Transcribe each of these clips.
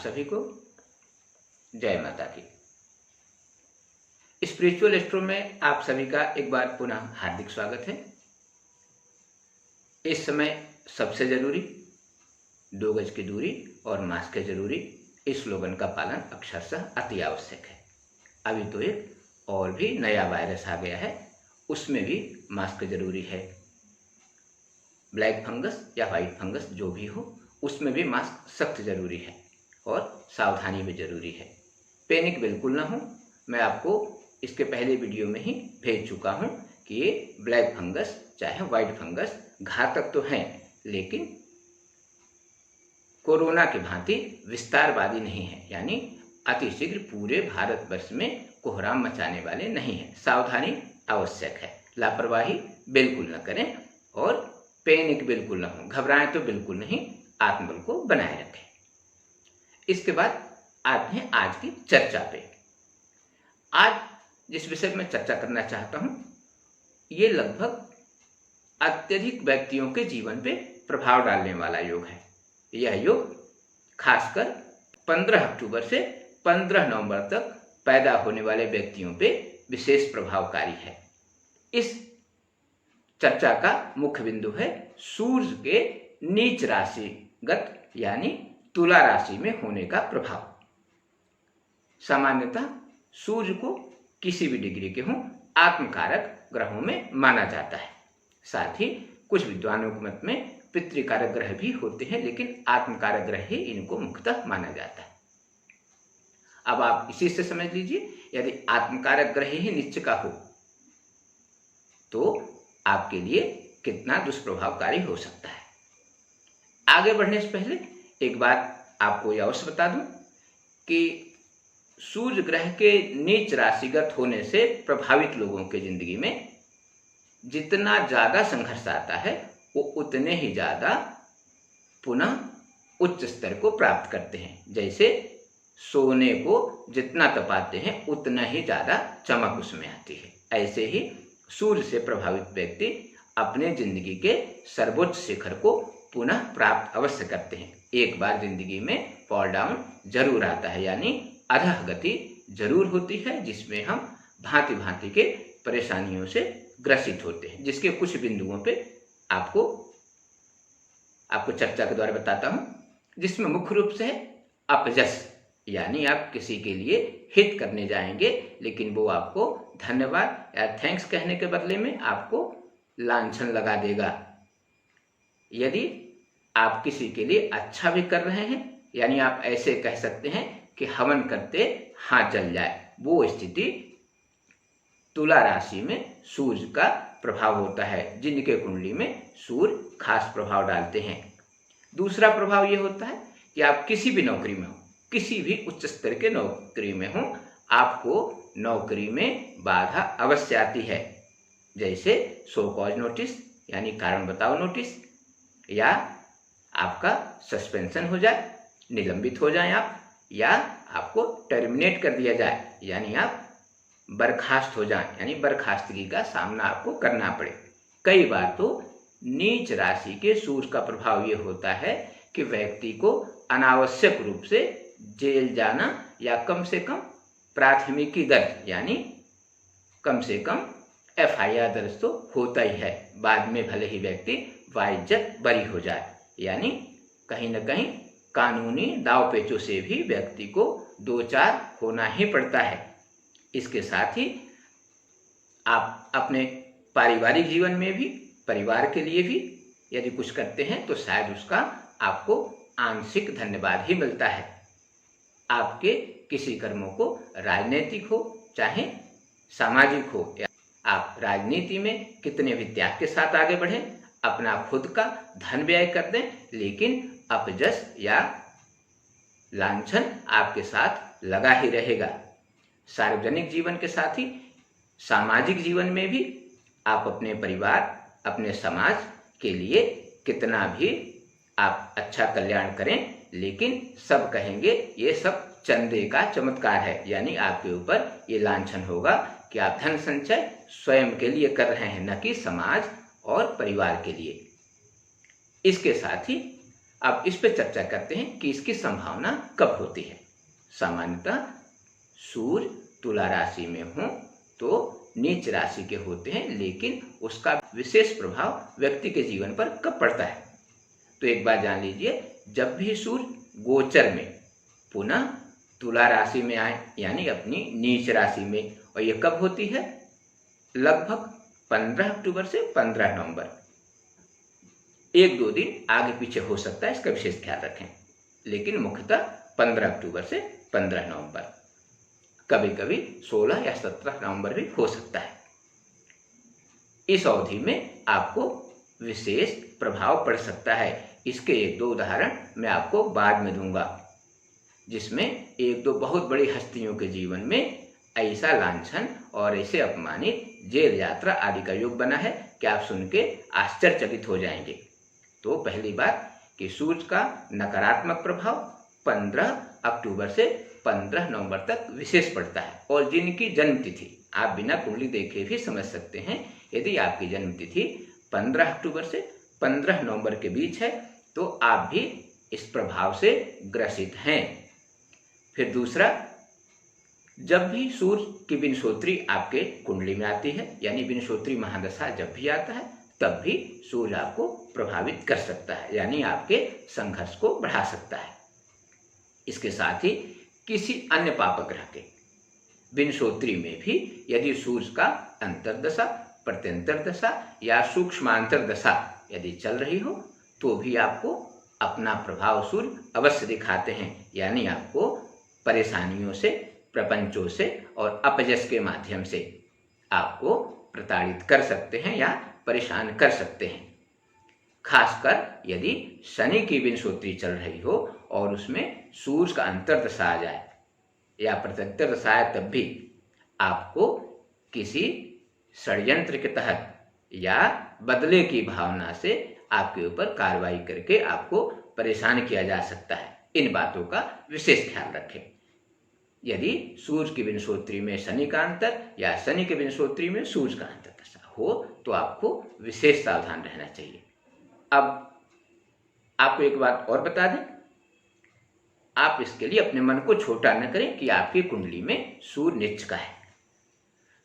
सभी को जय माता की। स्पिरिचुअल एस्ट्रो में आप सभी का एक बार पुनः हार्दिक स्वागत है। इस समय सबसे जरूरी 2 गज की दूरी और मास्क है जरूरी, इस स्लोगन का पालन अक्षरशः अति आवश्यक है। अभी तो एक और भी नया वायरस आ गया है, उसमें भी मास्क जरूरी है। ब्लैक फंगस या वाइट फंगस जो भी हो, उसमें भी मास्क सख्त जरूरी है और सावधानी भी जरूरी है। पैनिक बिल्कुल ना हो। मैं आपको इसके पहले वीडियो में ही भेज चुका हूं कि ये ब्लैक फंगस चाहे वाइट फंगस घातक तो हैं, लेकिन कोरोना की भांति विस्तारवादी नहीं है, यानी अतिशीघ्र पूरे भारतवर्ष में कोहराम मचाने वाले नहीं हैं। सावधानी आवश्यक है, लापरवाही बिल्कुल न करें और पैनिक बिल्कुल न हो। घबराएं तो बिल्कुल नहीं, आत्मबल को बनाए रखें। इसके बाद आते हैं आज की चर्चा पे। आज जिस विषय में चर्चा करना चाहता हूं, ये लगभग अत्यधिक व्यक्तियों के जीवन पे प्रभाव डालने वाला योग है। यह योग खासकर 15 अक्टूबर से 15 नवंबर तक पैदा होने वाले व्यक्तियों पे विशेष प्रभावकारी है। इस चर्चा का मुख्य बिंदु है सूर्य के नीच राशिगत यानी तुला राशि में होने का प्रभाव। सामान्यतः सूर्य को किसी भी डिग्री के हों आत्मकारक ग्रहों में माना जाता है। साथ ही कुछ विद्वानों के मत में पितृकारक ग्रह भी होते हैं, लेकिन आत्मकारक ग्रह ही इनको मुख्यतः माना जाता है। अब आप इसी से समझ लीजिए, यदि आत्मकारक ग्रह ही नीच का हो तो आपके लिए कितना दुष्प्रभावकारी हो सकता है। आगे बढ़ने से पहले एक बात आपको यह अवश्य बता दूं कि सूर्य ग्रह के नीच राशिगत होने से प्रभावित लोगों के जिंदगी में जितना ज्यादा संघर्ष आता है, वो उतने ही ज्यादा पुनः उच्च स्तर को प्राप्त करते हैं। जैसे सोने को जितना तपाते हैं उतना ही ज्यादा चमक उसमें आती है, ऐसे ही सूर्य से प्रभावित व्यक्ति अपने जिंदगी के सर्वोच्च शिखर को पुनः प्राप्त अवश्य करते हैं। एक बार जिंदगी में फॉल डाउन जरूर आता है, यानी अधः गति जरूर होती है, जिसमें हम भांति भांति के परेशानियों से ग्रसित होते हैं, जिसके कुछ बिंदुओं पे आपको चर्चा के द्वारा बताता हूं। जिसमें मुख्य रूप से है अपजस, यानी आप किसी के लिए हित करने जाएंगे, लेकिन वो आपको धन्यवाद या थैंक्स कहने के बदले में आपको लांछन लगा देगा। यदि आप किसी के लिए अच्छा भी कर रहे हैं, यानी आप ऐसे कह सकते हैं कि हवन करते हाथ जल जाए, वो स्थिति तुला राशि में सूर्य का प्रभाव होता है, जिनके कुंडली में सूर्य खास प्रभाव डालते हैं। दूसरा प्रभाव ये होता है कि आप किसी भी नौकरी में हो, किसी भी उच्च स्तर के नौकरी में हो, आपको नौकरी में बाधा अवश्य आती है। जैसे सो कॉज नोटिस यानी कारण बताओ नोटिस, या आपका सस्पेंशन हो जाए, निलंबित हो जाए आप, या आपको टर्मिनेट कर दिया जाए, यानी आप बर्खास्त हो जाएं, यानी बर्खास्तगी का सामना आपको करना पड़े। कई बार तो नीच राशि के सूर्य का प्रभाव ये होता है कि व्यक्ति को अनावश्यक रूप से जेल जाना या कम से कम प्राथमिकी दर्ज, यानी कम से कम FIR दर्ज तो होता ही है। बाद में भले ही व्यक्ति वाइज्जत बरी हो जाए, यानी कहीं न कहीं कानूनी दाव पेचों से भी व्यक्ति को 2-4 होना ही पड़ता है। इसके साथ ही आप अपने पारिवारिक जीवन में भी, परिवार के लिए भी यदि कुछ करते हैं तो शायद उसका आपको आंशिक धन्यवाद ही मिलता है। आपके किसी कर्मों को राजनीतिक हो चाहे सामाजिक हो, या आप राजनीति में कितने भी त्याग के साथ आगे बढ़ें, अपना खुद का धन व्यय कर दें, लेकिन अपजस या लांछन आपके साथ लगा ही रहेगा। सार्वजनिक जीवन के साथ ही सामाजिक जीवन में भी आप अपने परिवार, अपने समाज के लिए कितना भी आप अच्छा कल्याण करें, लेकिन सब कहेंगे ये सब चंदे का चमत्कार है, यानी आपके ऊपर ये लांछन होगा कि आप धन संचय स्वयं के लिए कर रहे हैं, न कि समाज और परिवार के लिए। इसके साथ ही अब इस पर चर्चा करते हैं कि इसकी संभावना कब होती है। सामान्यतः सूर्य तुला राशि में हो तो नीच राशि के होते हैं, लेकिन उसका विशेष प्रभाव व्यक्ति के जीवन पर कब पड़ता है। तो एक बात जान लीजिए, जब भी सूर्य गोचर में पुनः तुला राशि में आए, यानी अपनी नीच राशि में, और ये कब होती है, लगभग 15 अक्टूबर से 15 नवंबर, 1-2 दिन आगे पीछे हो सकता है, इसका विशेष ख्याल रखें, लेकिन मुख्यतः 15 अक्टूबर से 15 नवंबर, कभी कभी 16 या 17 नवंबर भी हो सकता है। इस अवधि में आपको विशेष प्रभाव पड़ सकता है। इसके 1-2 उदाहरण मैं आपको बाद में दूंगा, जिसमें 1-2 बहुत बड़ी हस्तियों के जीवन में ऐसा लांछन और ऐसे अपमानित, जेल यात्रा आदि का योग बना है कि आप सुन के आश्चर्यचकित हो जाएंगे। तो पहली बात कि सूर्य का नकारात्मक प्रभाव 15 अक्टूबर से 15 नवंबर तक विशेष पड़ता है। और जिनकी जन्मतिथि आप बिना कुंडली देखे भी समझ सकते हैं, यदि आपकी जन्मतिथि 15 अक्टूबर से 15 नवंबर के बीच है तो आप भी इस प्रभाव से ग्रसित हैं। फिर दूसरा, जब भी सूर्य की विंशोत्तरी आपके कुंडली में आती है, यानी विंशोत्तरी महादशा जब भी आता है, तब भी सूर्य आपको प्रभावित कर सकता है, यानी आपके संघर्ष को बढ़ा सकता है। इसके साथ ही किसी अन्य पापग्रह के विंशोत्तरी में भी यदि सूर्य का अंतर्दशा, प्रत्यंतर दशा या सूक्ष्मांतर दशा यदि चल रही हो तो भी आपको अपना प्रभाव सूर्य अवश्य दिखाते हैं, यानी आपको परेशानियों से, प्रपंचों से और अपयश के माध्यम से आपको प्रताड़ित कर सकते हैं या परेशान कर सकते हैं। खासकर यदि शनि की विंशोत्तरी चल रही हो और उसमें सूर्य का अंतर्दशा आ जाए या प्रत्यंतर दशा आए, तब भी आपको किसी षड्यंत्र के तहत या बदले की भावना से आपके ऊपर कार्रवाई करके आपको परेशान किया जा सकता है। इन बातों का विशेष ख्याल रखें। यदि सूर्य की विंशोत्तरी में शनि का अंतर या शनि के विंशोत्तरी में सूर्य का अंतर दशा हो तो आपको विशेष सावधान रहना चाहिए। अब आपको एक बात और बता दें, आप इसके लिए अपने मन को छोटा न करें कि आपकी कुंडली में सूर्य नीच का है।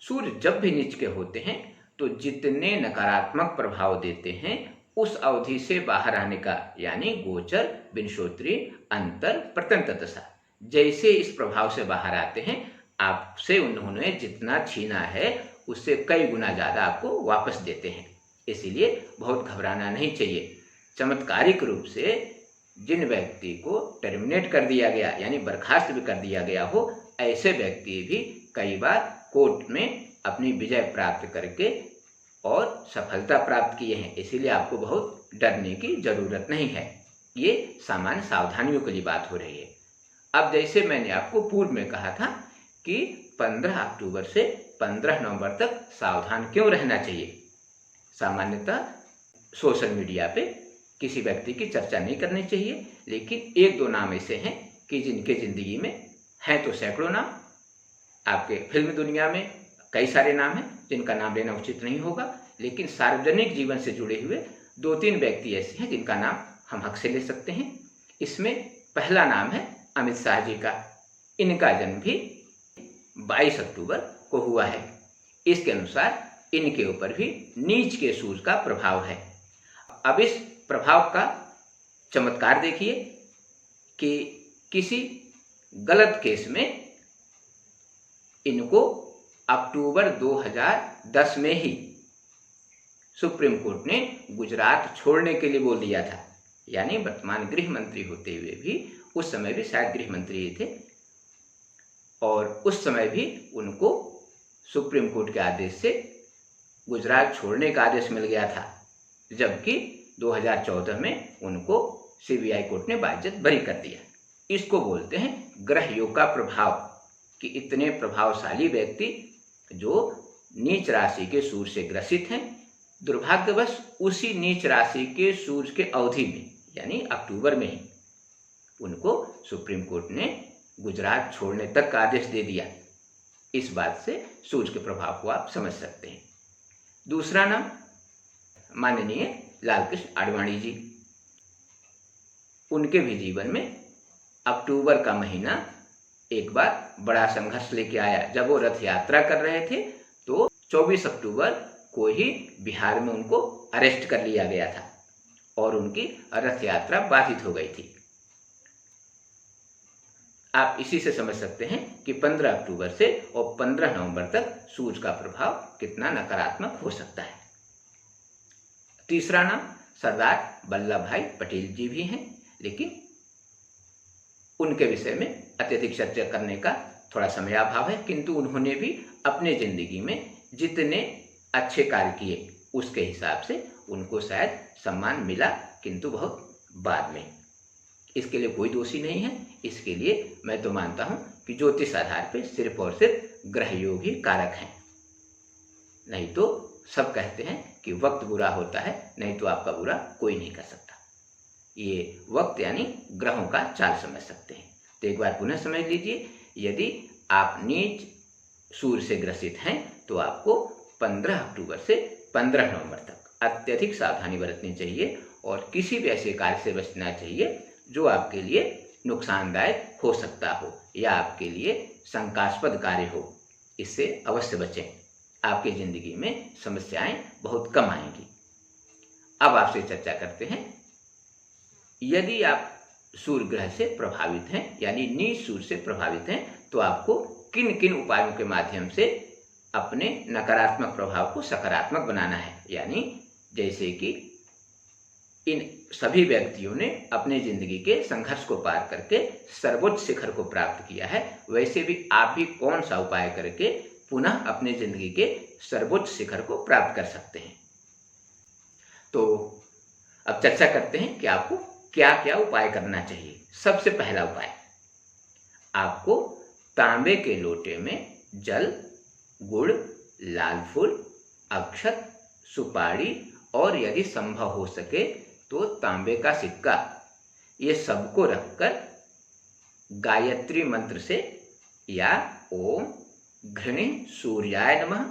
सूर्य जब भी नीच के होते हैं तो जितने नकारात्मक प्रभाव देते हैं उस अवधि से बाहर आने का, यानी गोचर, विंशोत्तरी, अंतर, प्रत्यंतर दशा, जैसे इस प्रभाव से बाहर आते हैं, आपसे उन्होंने जितना छीना है उससे कई गुना ज़्यादा आपको वापस देते हैं। इसीलिए बहुत घबराना नहीं चाहिए। चमत्कारिक रूप से जिन व्यक्ति को टर्मिनेट कर दिया गया, यानी बर्खास्त भी कर दिया गया हो, ऐसे व्यक्ति भी कई बार कोर्ट में अपनी विजय प्राप्त करके और सफलता प्राप्त किए हैं। इसीलिए आपको बहुत डरने की जरूरत नहीं है। ये सामान्य सावधानियों के लिए बात हो रही है। अब जैसे मैंने आपको पूर्व में कहा था कि 15 अक्टूबर से 15 नवंबर तक सावधान क्यों रहना चाहिए। सामान्यतः सोशल मीडिया पे किसी व्यक्ति की चर्चा नहीं करनी चाहिए, लेकिन 1-2 नाम ऐसे हैं कि जिनके ज़िंदगी में हैं तो सैकड़ों नाम। आपके फिल्म दुनिया में कई सारे नाम हैं जिनका नाम लेना उचित नहीं होगा, लेकिन सार्वजनिक जीवन से जुड़े हुए 2-3 व्यक्ति ऐसे हैं जिनका नाम हम हक से ले सकते हैं। इसमें पहला नाम है अमित शाह जी का। इनका जन्म भी 22 अक्टूबर को हुआ है। इसके अनुसार इनके ऊपर भी नीच के सूर्य का प्रभाव है। अब इस प्रभाव का चमत्कार देखिए कि किसी गलत केस में इनको अक्टूबर 2010 में ही सुप्रीम कोर्ट ने गुजरात छोड़ने के लिए बोल दिया था, यानी वर्तमान गृह मंत्री होते हुए भी, उस समय भी शायद गृह मंत्री थे, और उस समय भी उनको सुप्रीम कोर्ट के आदेश से गुजरात छोड़ने का आदेश मिल गया था, जबकि 2014 में उनको सीबीआई कोर्ट ने बाइज्जत बरी कर दिया। इसको बोलते हैं ग्रह योग का प्रभाव, कि इतने प्रभावशाली व्यक्ति जो नीच राशि के सूर्य से ग्रसित हैं, दुर्भाग्यवश उसी नीच राशि के सूर्य के अवधि में, यानी अक्टूबर में ही उनको सुप्रीम कोर्ट ने गुजरात छोड़ने तक का आदेश दे दिया। इस बात से सूर्य के प्रभाव को आप समझ सकते हैं। दूसरा नाम माननीय लालकृष्ण आडवाणी जी। उनके भी जीवन में अक्टूबर का महीना एक बार बड़ा संघर्ष लेके आया। जब वो रथ यात्रा कर रहे थे तो 24 अक्टूबर को ही बिहार में उनको अरेस्ट कर लिया गया था और उनकी रथ यात्रा बाधित हो गई थी। आप इसी से समझ सकते हैं कि 15 अक्टूबर से और 15 नवंबर तक सूर्य का प्रभाव कितना नकारात्मक हो सकता है। तीसरा नाम सरदार वल्लभ भाई पटेल जी भी हैं, लेकिन उनके विषय में अत्यधिक चर्चा करने का थोड़ा समय अभाव है, किंतु उन्होंने भी अपने जिंदगी में जितने अच्छे कार्य किए उसके हिसाब से उनको शायद सम्मान मिला, किंतु बहुत बाद में। इसके लिए कोई दोषी नहीं है। इसके लिए मैं तो मानता हूं कि ज्योतिष आधार पे सिर्फ और सिर्फ ग्रह योग ही कारक हैं। नहीं तो सब कहते हैं कि वक्त बुरा होता है, नहीं तो आपका बुरा कोई नहीं कर सकता। ये वक्त यानी ग्रहों का चाल समझ सकते हैं। तो एक बार पुनः समझ लीजिए, यदि आप नीच सूर्य से ग्रसित हैं तो आपको 15 अक्टूबर से 15 नवंबर तक अत्यधिक सावधानी बरतनी चाहिए और किसी भी ऐसे कार्य से बचना चाहिए जो आपके लिए नुकसानदायक हो सकता हो या आपके लिए शंकास्पद कार्य हो। इससे अवश्य बचें, आपकी जिंदगी में समस्याएं बहुत कम आएंगी। अब आपसे चर्चा करते हैं, यदि आप सूर्य ग्रह से प्रभावित हैं यानी नीच सूर्य से प्रभावित हैं तो आपको किन किन उपायों के माध्यम से अपने नकारात्मक प्रभाव को सकारात्मक बनाना है। यानी जैसे कि इन सभी व्यक्तियों ने अपने जिंदगी के संघर्ष को पार करके सर्वोच्च शिखर को प्राप्त किया है, वैसे भी आप भी कौन सा उपाय करके पुनः अपने जिंदगी के सर्वोच्च शिखर को प्राप्त कर सकते हैं। तो अब चर्चा करते हैं कि आपको क्या क्या उपाय करना चाहिए। सबसे पहला उपाय, आपको तांबे के लोटे में जल, गुड़, लाल फूल, अक्षत, सुपारी और यदि संभव हो सके तो तांबे का सिक्का, ये सबको रखकर गायत्री मंत्र से या ओम घृणे सूर्याय नमः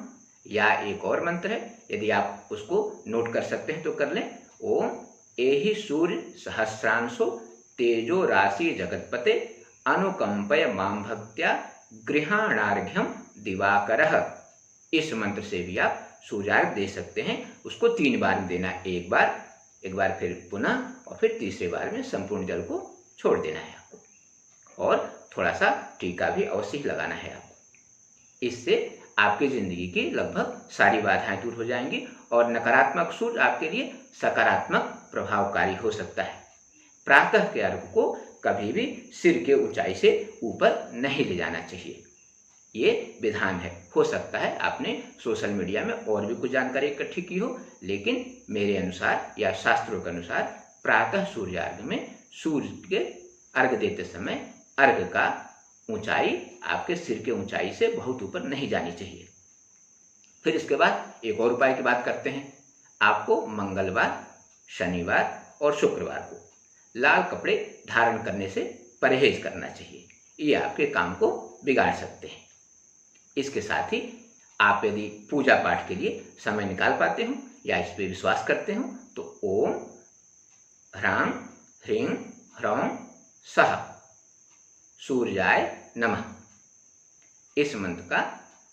या एक और मंत्र है, यदि आप उसको नोट कर सकते हैं तो कर लें, ओम एहि सूर्य सहस्रांशो तेजो राशि जगतपते अनुकंपय मां भक्त्या गृहाणार्घ्यम दिवाकरः। इस मंत्र से भी आप सूर्यार्घ्य दे सकते हैं। उसको 3 बार में देना, एक बार फिर पुनः और फिर तीसरे बार में संपूर्ण जल को छोड़ देना है आपको और थोड़ा सा टीका भी अवश्य लगाना है आपको। इससे आपकी जिंदगी की लगभग सारी बाधाएं दूर हो जाएंगी और नकारात्मक सूर्य आपके लिए सकारात्मक प्रभावकारी हो सकता है। प्रातः के अर्घ्य को कभी भी सिर के ऊंचाई से ऊपर नहीं ले जाना चाहिए, ये विधान है। हो सकता है आपने सोशल मीडिया में और भी कुछ जानकारी इकट्ठी की हो, लेकिन मेरे अनुसार या शास्त्रों के अनुसार प्रातः सूर्यार्घ्य में सूर्य के अर्घ्य देते समय अर्घ्य का ऊंचाई आपके सिर के ऊंचाई से बहुत ऊपर नहीं जानी चाहिए। फिर इसके बाद एक और उपाय की बात करते हैं। आपको मंगलवार, शनिवार और शुक्रवार को लाल कपड़े धारण करने से परहेज करना चाहिए, ये आपके काम को बिगाड़ सकते हैं। इसके साथ ही आप यदि पूजा पाठ के लिए समय निकाल पाते हो या इस पर विश्वास करते हो तो ओम ह्रां ह्रीं ह्रौं सः सूर्याय नमः, इस मंत्र का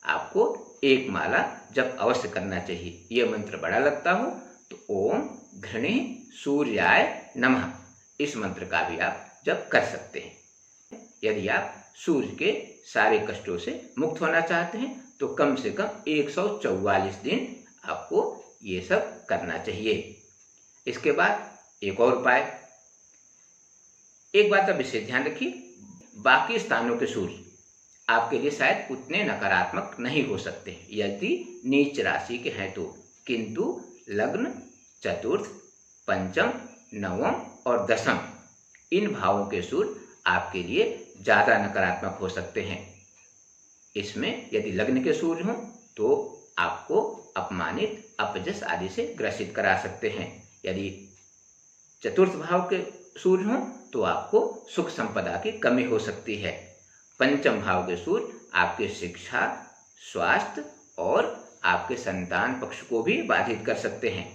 आपको 1 माला जब अवश्य करना चाहिए। यह मंत्र बड़ा लगता हो तो ओम घृणे सूर्याय नमः, इस मंत्र का भी आप जब कर सकते हैं। यदि आप सूर्य के सारे कष्टों से मुक्त होना चाहते हैं तो कम से कम 144 दिन आपको ये सब करना चाहिए। इसके बाद एक और उपाय, एक बात आप विशेष ध्यान रखिए, बाकी स्थानों के सूर्य आपके लिए शायद उतने नकारात्मक नहीं हो सकते यदि नीच राशि के हैं तो, किंतु लग्न, चतुर्थ, पंचम, नवम और दशम इन भावों के सूर्य आपके लिए ज्यादा नकारात्मक हो सकते हैं। इसमें यदि लग्न के सूर्य हों तो आपको अपमानित, अपजस आदि से ग्रसित करा सकते हैं। यदि चतुर्थ भाव के सूर्य हों तो आपको सुख संपदा की कमी हो सकती है। पंचम भाव के सूर्य आपके शिक्षा, स्वास्थ्य और आपके संतान पक्ष को भी बाधित कर सकते हैं।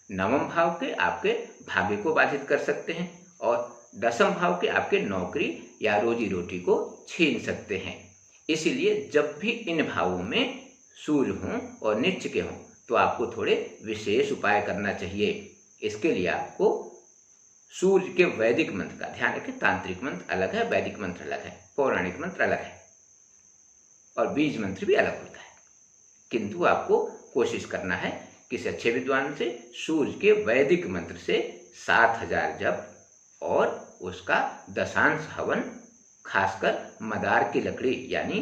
नवम भाव के आपके भाग्य को बाधित कर सकते हैं और दशम भाव के आपके नौकरी या रोजी रोटी को छीन सकते हैं। इसीलिए जब भी इन भावों में सूर्य हों और नीच के हों तो आपको थोड़े विशेष उपाय करना चाहिए। इसके लिए आपको सूर्य के वैदिक मंत्र का ध्यान रखें। तांत्रिक मंत्र अलग है, वैदिक मंत्र अलग है, पौराणिक मंत्र अलग है और बीज मंत्र भी अलग होता है। किंतु आपको कोशिश करना है किसी अच्छे विद्वान से सूर्य के वैदिक मंत्र से 7000 जप और उसका दशांश हवन, खासकर मदार की लकड़ी यानी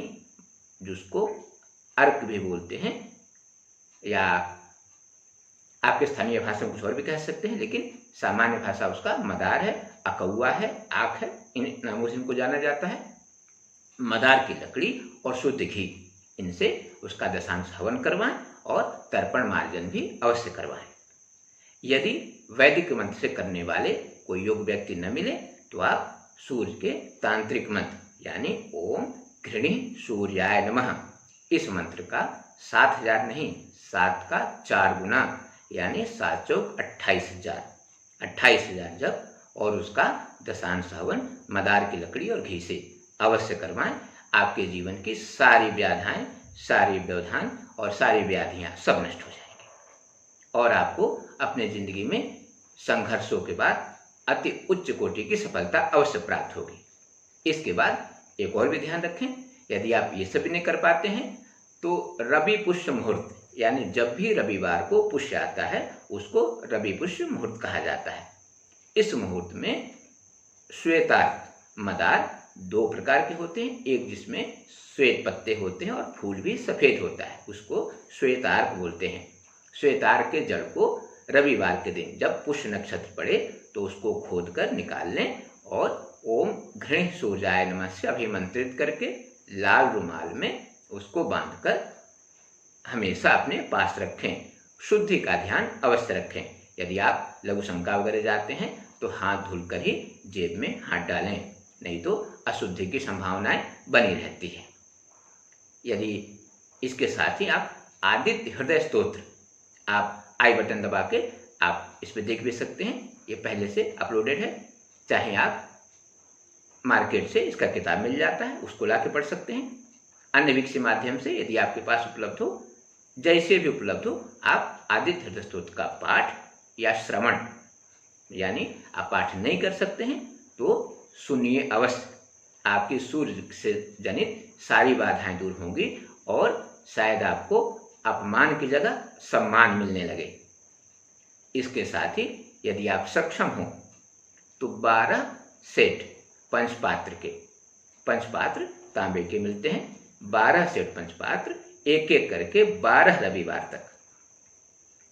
जिसको अर्क भी बोलते हैं या आपके स्थानीय भाषा में कुछ और भी कह सकते हैं, लेकिन सामान्य भाषा उसका मदार है, अकौआ है, आख है, इन नामों से इनको जाना जाता है। मदार की लकड़ी और शुद्ध घी, इनसे उसका दशांश हवन करवाएं और तर्पण मार्जन भी अवश्य करवाएं। यदि वैदिक मंत्र से करने वाले कोई योग्य व्यक्ति न मिले तो आप सूर्य के तांत्रिक मंत्र यानी ओम घृणी सूर्याय नमः, इस मंत्र का 7000 नहीं, 7 का 4 गुना यानी 7 चौक 28,000 जप और उसका दशांश हवन मदार की लकड़ी और घी से अवश्य करवाएं। आपके जीवन की सारी व्याधाएं, सारी व्यवधान और सारी व्याधियां सब नष्ट हो जाएंगी और आपको अपने जिंदगी में संघर्षों के बाद अति उच्च कोटि की सफलता अवश्य प्राप्त होगी। इसके बाद एक और भी ध्यान रखें, यदि आप ये सब नहीं कर पाते हैं तो रवि पुष्य मुहूर्त यानी जब भी रविवार को पुष्य आता है उसको रवि पुष्य मुहूर्त कहा जाता है। इस मुहूर्त में श्वेतार्क मदार 2 प्रकार के होते हैं, एक जिसमें श्वेत पत्ते होते हैं और फूल भी सफेद होता है, उसको श्वेतार्क बोलते हैं। श्वेतार्क के जड़ को रविवार के दिन जब पुष्य नक्षत्र पड़े तो उसको खोद कर निकाल लें और ओम घृण सूर्याय नमः से अभिमंत्रित करके लाल रुमाल में उसको बांधकर हमेशा अपने पास रखें। शुद्धि का ध्यान अवश्य रखें। यदि आप लघु शंका वगैरह जाते हैं तो हाथ धुलकर ही जेब में हाथ डालें, नहीं तो अशुद्धि की संभावनाएं बनी रहती है। यदि इसके साथ ही आप आदित्य हृदय स्तोत्र आप आई बटन दबा के आप इस पर देख भी सकते हैं, ये पहले से अपलोडेड है। चाहे आप मार्केट से इसका किताब मिल जाता है, उसको ला के पढ़ सकते हैं। अन्य विक्स के माध्यम से यदि आपके पास उपलब्ध हो, जैसे भी उपलब्ध हो, आप आदित्य हृदय स्तोत्र का पाठ या श्रवण, यानी आप पाठ नहीं कर सकते हैं तो सुनिए अवश्य। आपकी सूर्य से जनित सारी बाधाएं दूर होंगी और शायद आपको अपमान की जगह सम्मान मिलने लगे। इसके साथ ही यदि आप सक्षम हो तो 12 सेट पंचपात्र के, पंचपात्र तांबे के मिलते हैं, 12 सेट पंचपात्र एक एक करके 12 रविवार तक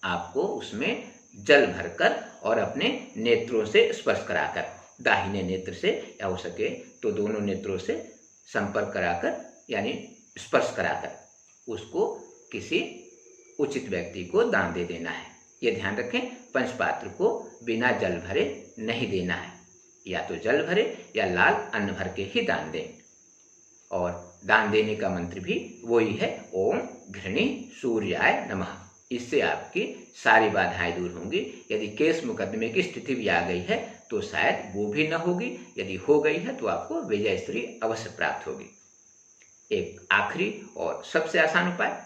आपको उसमें जल भरकर और अपने नेत्रों से स्पर्श कराकर, दाहिने नेत्र से या हो सके तो दोनों नेत्रों से संपर्क कराकर यानी स्पर्श कराकर उसको किसी उचित व्यक्ति को दान दे देना है। ये ध्यान रखें, पंचपात्र को बिना जल भरे नहीं देना है, या तो जल भरे या लाल अन्न भर के ही दान दें। और दान देने का मंत्र भी वही है, ओम घृणी सूर्याय नमः। इससे आपकी सारी बाधाएं दूर होंगी। यदि केस मुकदमे की स्थिति भी आ गई है तो शायद वो भी न होगी, यदि हो गई है तो आपको विजय श्री अवश्य प्राप्त होगी। एक आखिरी और सबसे आसान उपाय,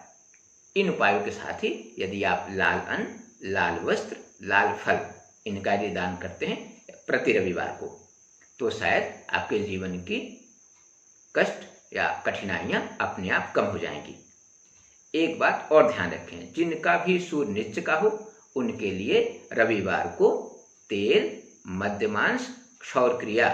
इन उपायों के साथ ही यदि आप लाल अन्न, लाल वस्त्र, लाल फल इनका यदि दान करते हैं प्रति रविवार को तो शायद आपके जीवन की कष्ट या कठिनाइयां अपने आप कम हो जाएंगी। एक बात और ध्यान रखें, जिनका भी सूर्य नीच का हो उनके लिए रविवार को तेल, मध्यमांश, क्षौर क्रिया,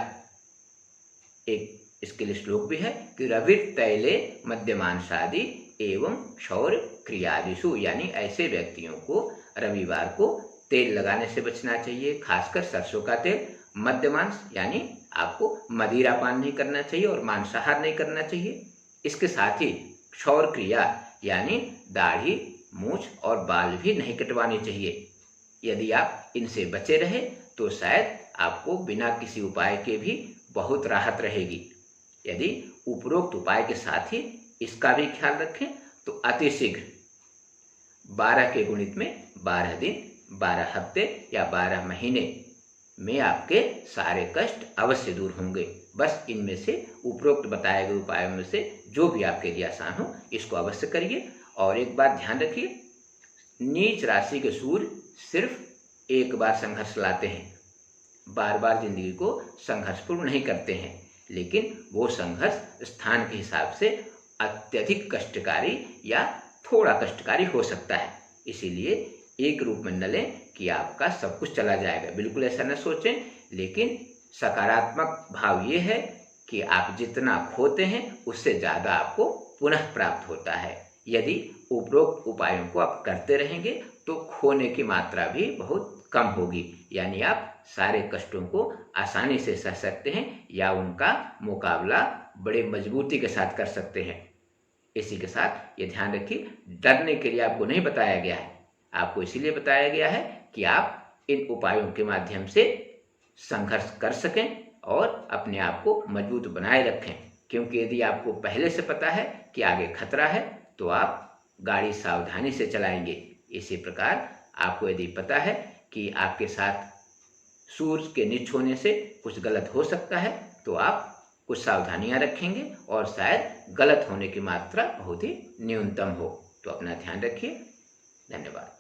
एक इसके लिए श्लोक भी है कि रविर तैले मध्यमांशादि एवं क्षौर क्रियादिषु, यानी ऐसे व्यक्तियों को रविवार को तेल लगाने से बचना चाहिए, खासकर सरसों का तेल। मध्यमांश यानी आपको मदिरा पान नहीं करना चाहिए और मांसाहार नहीं करना चाहिए। इसके साथ ही क्षौर क्रिया यानी दाढ़ी, मूछ और बाल भी नहीं कटवाने चाहिए। यदि आप इनसे बचे रहे तो शायद आपको बिना किसी उपाय के भी बहुत राहत रहेगी। यदि उपरोक्त उपाय के साथ ही इसका भी ख्याल रखें तो अति शीघ्र 12 के गुणित में 12 दिन, 12 हफ्ते या 12 महीने में आपके सारे कष्ट अवश्य दूर होंगे। बस इनमें से उपरोक्त बताए गए उपायों में से जो भी आपके लिए आसान हो इसको अवश्य करिए। और एक बात ध्यान रखिए, नीच राशि के सूर्य सिर्फ एक बार संघर्ष लाते हैं, बार बार जिंदगी को संघर्षपूर्ण नहीं करते हैं, लेकिन वो संघर्ष स्थान के हिसाब से अत्यधिक कष्टकारी या थोड़ा कष्टकारी हो सकता है। इसीलिए एक रूप में न लें कि आपका सब कुछ चला जाएगा, बिल्कुल ऐसा न सोचें। लेकिन सकारात्मक भाव ये है कि आप जितना खोते हैं उससे ज़्यादा आपको पुनः प्राप्त होता है। यदि उपरोक्त उपायों को आप करते रहेंगे तो खोने की मात्रा भी बहुत कम होगी, यानी आप सारे कष्टों को आसानी से सह सकते हैं या उनका मुकाबला बड़े मजबूती के साथ कर सकते हैं। इसी के साथ ये ध्यान रखिए, डरने के लिए आपको नहीं बताया गया है, आपको इसीलिए बताया गया है कि आप इन उपायों के माध्यम से संघर्ष कर सकें और अपने आप को मजबूत बनाए रखें। क्योंकि यदि आपको पहले से पता है कि आगे खतरा है तो आप गाड़ी सावधानी से चलाएंगे। इसी प्रकार आपको यदि पता है कि आपके साथ सूर्य के नीच होने से कुछ गलत हो सकता है तो आप कुछ सावधानियां रखेंगे और शायद गलत होने की मात्रा बहुत ही न्यूनतम हो। तो अपना ध्यान रखिए। धन्यवाद।